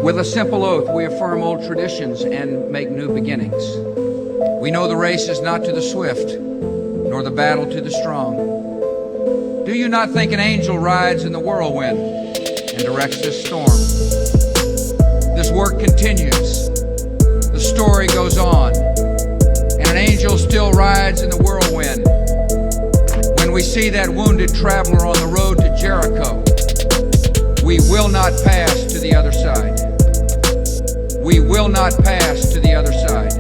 With a simple oath, we affirm old traditions and make new beginnings. We know the race is not to the swift, nor the battle to the strong. Do you not think an angel rides in the whirlwind and directs this storm? This work continues. The story goes on. And an angel still rides in the whirlwind. When we see that wounded traveler on the road to Jericho, we will not pass to the other side. We will not pass to the other side.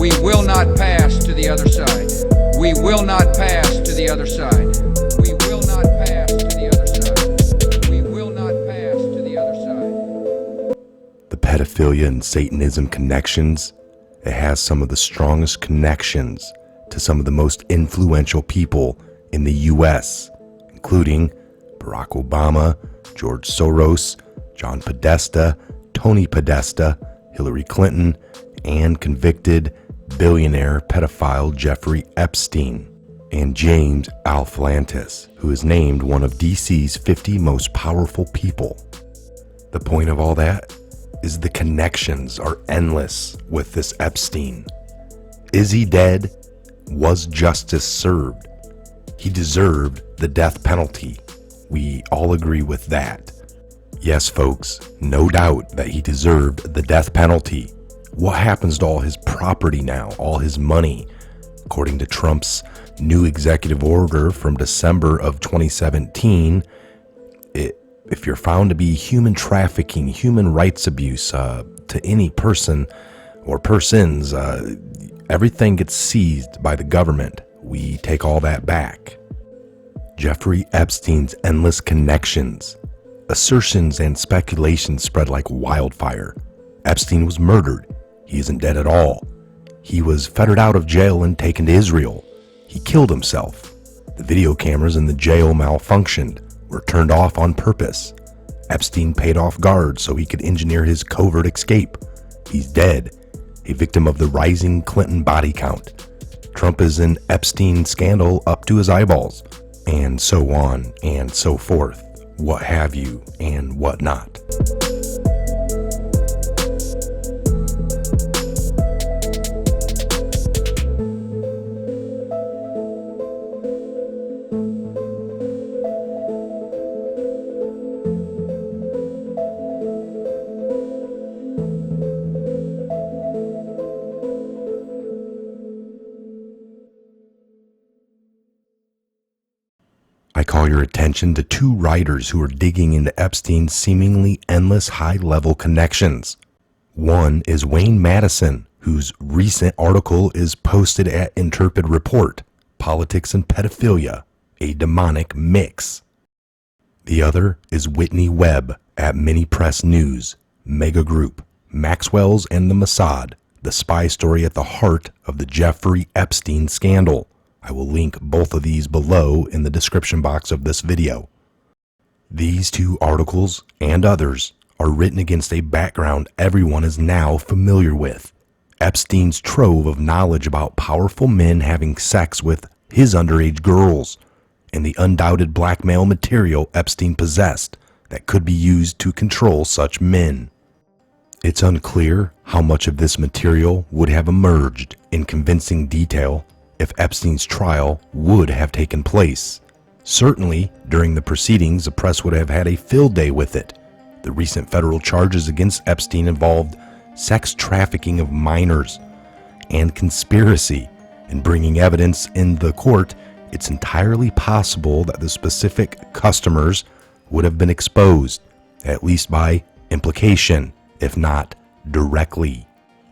We will not pass to the other side. We will not pass to the other side. We will not pass to the other side. We will not pass to the other side. The pedophilia and Satanism connections, it has some of the strongest connections to some of the most influential people in the U.S., including Barack Obama, George Soros, John Podesta, Tony Podesta, Hillary Clinton, and convicted billionaire pedophile Jeffrey Epstein, and James Alefantis, who is named one of DC's 50 most powerful people. The point of all that is the connections are endless with this Epstein. Is he dead? Was justice served? He deserved the death penalty. We all agree with that. Yes, folks, no doubt that he deserved the death penalty. What happens to all his property now, all his money? According to Trump's new executive order from December of 2017, if you're found to be human trafficking, human rights abuse to any person or persons, everything gets seized by the government. We take all that back. Jeffrey Epstein's endless connections, assertions and speculations spread like wildfire. Epstein was murdered. He isn't dead at all. He was fettered out of jail and taken to Israel. He killed himself. The video cameras in the jail malfunctioned, were turned off on purpose. Epstein paid off guards so he could engineer his covert escape. He's dead, a victim of the rising Clinton body count. Trump is in Epstein scandal up to his eyeballs, and so on and so forth, what have you and what not. I call your attention to two writers who are digging into Epstein's seemingly endless high-level connections. One is Wayne Madison, whose recent article is posted at Intrepid Report, Politics and Pedophilia, a Demonic Mix. The other is Whitney Webb at Mini Press News, Mega Group, Maxwell's and the Mossad, the spy story at the heart of the Jeffrey Epstein scandal. I will link both of these below in the description box of this video. These two articles and others are written against a background everyone is now familiar with. Epstein's trove of knowledge about powerful men having sex with his underage girls, and the undoubted blackmail material Epstein possessed that could be used to control such men. It's unclear how much of this material would have emerged in convincing detail if Epstein's trial would have taken place. Certainly, during the proceedings, the press would have had a field day with it. The recent federal charges against Epstein involved sex trafficking of minors and conspiracy. In bringing evidence in the court, it's entirely possible that the specific customers would have been exposed, at least by implication, if not directly.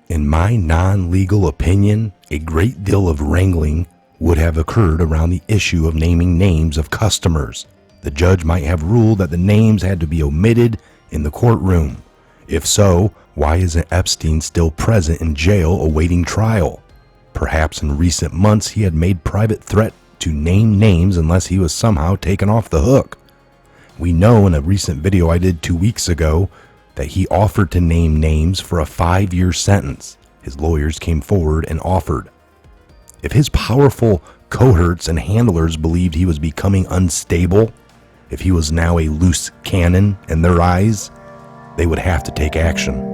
In my non-legal opinion, a great deal of wrangling would have occurred around the issue of naming names of customers. The judge might have ruled that the names had to be omitted in the courtroom. If so, why isn't Epstein still present in jail awaiting trial? Perhaps in recent months he had made private threat to name names unless he was somehow taken off the hook. We know in a recent video I did 2 weeks ago that he offered to name names for a 5-year sentence. His lawyers came forward and offered. If his powerful cohorts and handlers believed he was becoming unstable, if he was now a loose cannon in their eyes, they would have to take action.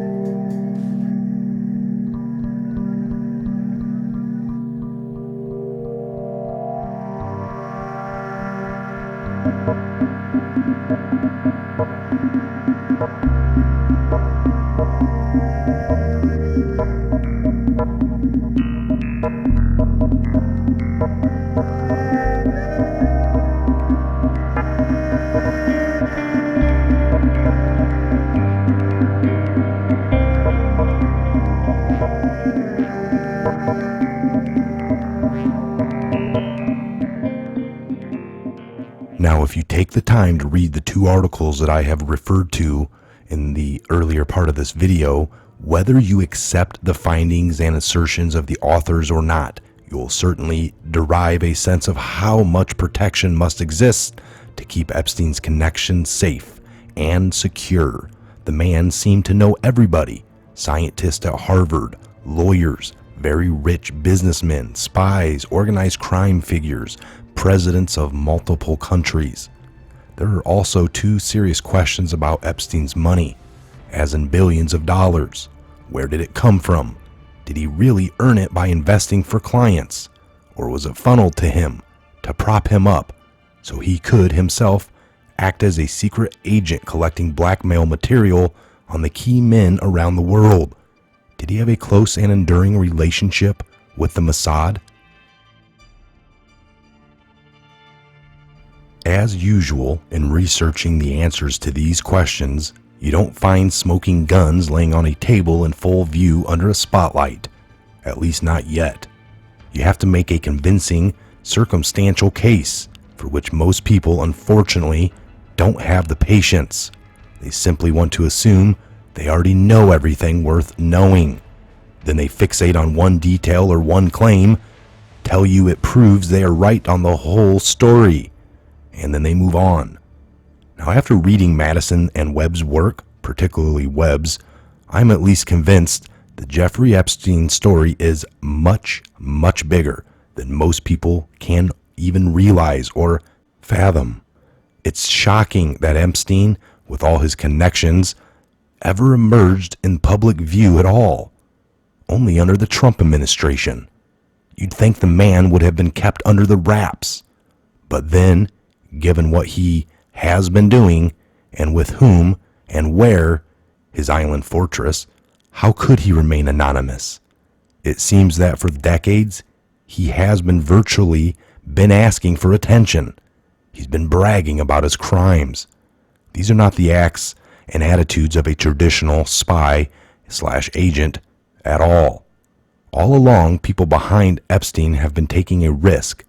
Now, if you take the time to read the two articles that I have referred to in the earlier part of this video, whether you accept the findings and assertions of the authors or not, you will certainly derive a sense of how much protection must exist to keep Epstein's connection safe and secure. The man seemed to know everybody: scientists at Harvard, lawyers, very rich businessmen, spies, organized crime figures, presidents of multiple countries. There are also two serious questions about Epstein's money, as in billions of dollars. Where did it come from? Did he really earn it by investing for clients? Or was it funneled to him to prop him up so he could himself act as a secret agent collecting blackmail material on the key men around the world? Did he have a close and enduring relationship with the Mossad? As usual, in researching the answers to these questions, you don't find smoking guns laying on a table in full view under a spotlight. At least not yet. You have to make a convincing, circumstantial case, for which most people, unfortunately, don't have the patience. They simply want to assume they already know everything worth knowing. Then they fixate on one detail or one claim, tell you it proves they are right on the whole story, and then they move on. Now, after reading Madison and Webb's work, particularly Webb's, I'm at least convinced that Jeffrey Epstein's story is much, much bigger than most people can even realize or fathom. It's shocking that Epstein, with all his connections, ever emerged in public view at all. Only under the Trump administration. You'd think the man would have been kept under the wraps. But then, given what he has been doing, and with whom and where, his island fortress, how could he remain anonymous? It seems that for decades, he has virtually been asking for attention. He's been bragging about his crimes. These are not the acts and attitudes of a traditional spy/agent at all. All along, people behind Epstein have been taking a risk,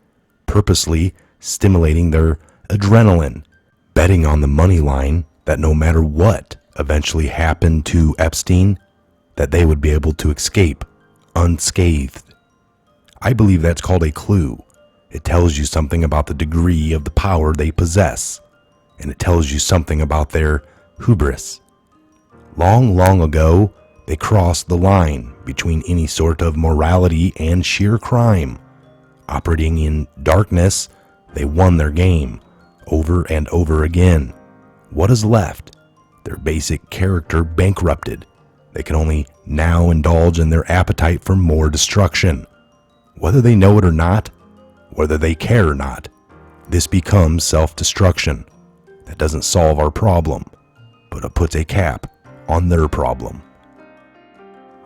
purposely stimulating their adrenaline, betting on the money line that no matter what eventually happened to Epstein, that they would be able to escape unscathed. I believe that's called a clue. It tells you something about the degree of the power they possess, and it tells you something about their hubris. Long, long ago, they crossed the line between any sort of morality and sheer crime. Operating in darkness, they won their game over and over again. What is left? Their basic character bankrupted. They can only now indulge in their appetite for more destruction. Whether they know it or not, whether they care or not, this becomes self-destruction. That doesn't solve our problem, but it puts a cap on their problem.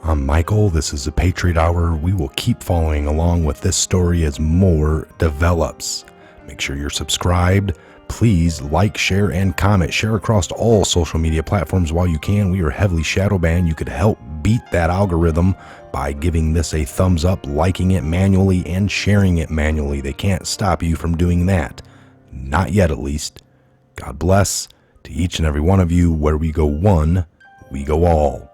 I'm Michael, this is the Patriot Hour. We will keep following along with this story as more develops. Make sure you're subscribed. Please like, share, and comment. Share across all social media platforms while you can. We are heavily shadow banned. You could help beat that algorithm by giving this a thumbs up, liking it manually, and sharing it manually. They can't stop you from doing that. Not yet, at least. God bless to each and every one of you. Where we go one, we go all.